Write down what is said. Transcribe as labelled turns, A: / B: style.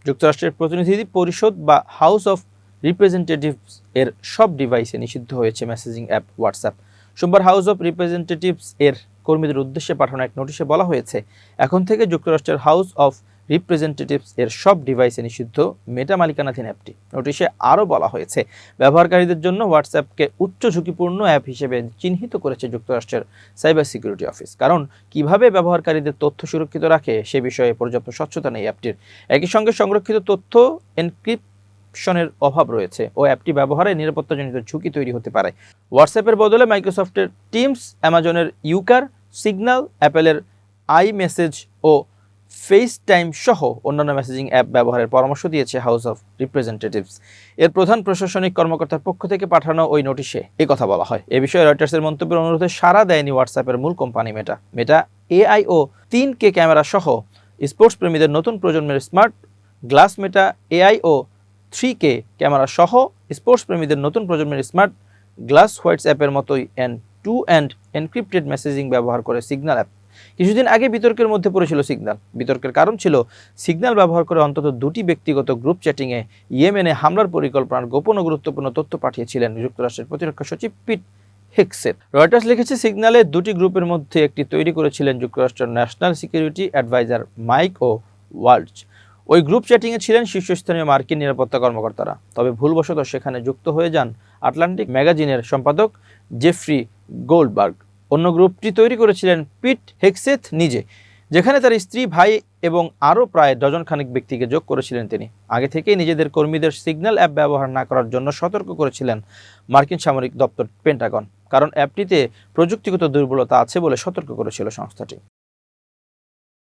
A: যুক্তরাষ্ট্রের প্রতিনিধি পরিষদ বা হাউস অফ রিপ্রেজেন্টেটিভস এর সব ডিভাইসে নিষিদ্ধ হয়েছে মেসেজিং অ্যাপ হোয়াটসঅ্যাপ। সোমবার হাউস অফ রিপ্রেজেন্টেটিভস এর কর্মীদের উদ্দেশ্যে পাঠানো এক নোটিশে বলা হয়েছে, এখন থেকে যুক্তরাষ্ট্রের হাউস অফ রিপ্রেজেন্টেটিভস এর সব ডিভাইসে নিষিদ্ধ মেটা মালিকানাধীন অ্যাপটি। নোটিশে আরও বলা হয়েছে, ব্যবহারকারীদের জন্য হোয়াটসঅ্যাপকে উচ্চ ঝুঁকিপূর্ণ অ্যাপ হিসেবে চিহ্নিত করেছে যুক্তরাষ্ট্রের সাইবার সিকিউরিটি অফিস, কারণ কিভাবে ব্যবহারকারীদের তথ্য সুরক্ষিত রাখে সে বিষয়ে পর্যাপ্ত স্বচ্ছতা নেই অ্যাপটির। একই সঙ্গে সংরক্ষিত তথ্য এনক্রিপশনের অভাব রয়েছে ও অ্যাপটি ব্যবহারে নিরাপত্তাজনিত ঝুঁকি তৈরি হতে পারে। হোয়াটসঅ্যাপের বদলে মাইক্রোসফটের টিমস, অ্যামাজনের ইউকার, সিগন্যাল, অ্যাপেলের আইমেসেজ ও ফেস টাইম সহ অন্যান্য মেসেজিং অ্যাপ ব্যবহারের পরামর্শ দিয়েছে হাউস অফ রিপ্রেজেন্টেটিভস এর প্রধান প্রশাসনিক কর্মকর্তার পক্ষ থেকে পাঠানো ওই নোটিশে কথা বলা হয়। এ বিষয়ে রয়টার্সের মন্তব্যের অনুরোধে সাড়া দেয়নি হোয়াটসঅ্যাপের মূল কোম্পানি মেটা। মেটা এআই ও 3K ক্যামেরা সহ স্পোর্টস প্রেমীদের নতুন প্রজন্মের স্মার্ট গ্লাস, মেটা এআই ও 3K ক্যামেরা সহ স্পোর্টস প্রেমীদের নতুন প্রজন্মের স্মার্ট গ্লাস হোয়াটসঅ্যাপের মতোই টু এন্ড এনক্রিপ্টেড মেসেজিং ব্যবহার করে সিগন্যাল অ্যাপ। কিছুদিন আগে বিতর্কের মধ্যে পড়েছিল সিগন্যাল। বিতর্কের কারণ ছিল সিগন্যাল ব্যবহার করে অন্তত 2টি ব্যক্তিগত গ্রুপ চ্যাটিংয়ে ইয়েমেনে হামলার পরিকল্পনার গোপন ও গুরুত্বপূর্ণ তথ্য পাঠিয়েছিলেন যুক্তরাষ্ট্রের প্রতিরক্ষা সচিব পিট হেগসেথ। রয়টার্স লিখেছে, সিগন্যালে 2টি গ্রুপের মধ্যে একটি তৈরি করেছিলেন যুক্তরাষ্ট্রের ন্যাশনাল সিকিউরিটি অ্যাডভাইজার মাইক ও ওয়াল্জ। ওই গ্রুপ চ্যাটিংয়ে ছিলেন শীর্ষস্থানীয় মার্কিন নিরাপত্তা কর্মকর্তারা। তবে ভুলবশত সেখানে যুক্ত হয়ে যান আটলান্টিক ম্যাগাজিনের সম্পাদক জেফ্রি গোল্ডবার্গ। অন্য গ্রুপটি তৈরি করেছিলেন পিট হেগসেথ নিজে, যেখানে তার স্ত্রী, ভাই এবং আরও প্রায় ডজন খানেক ব্যক্তিকে যোগ করেছিলেন তিনি। আগে থেকেই নিজেদের কর্মীদের সিগন্যাল অ্যাপ ব্যবহার না করার জন্য সতর্ক করেছিলেন মার্কিন সামরিক দপ্তর পেন্টাগন, কারণ অ্যাপটিতে প্রযুক্তিগত দুর্বলতা আছে বলে সতর্ক করেছিল সংস্থাটি।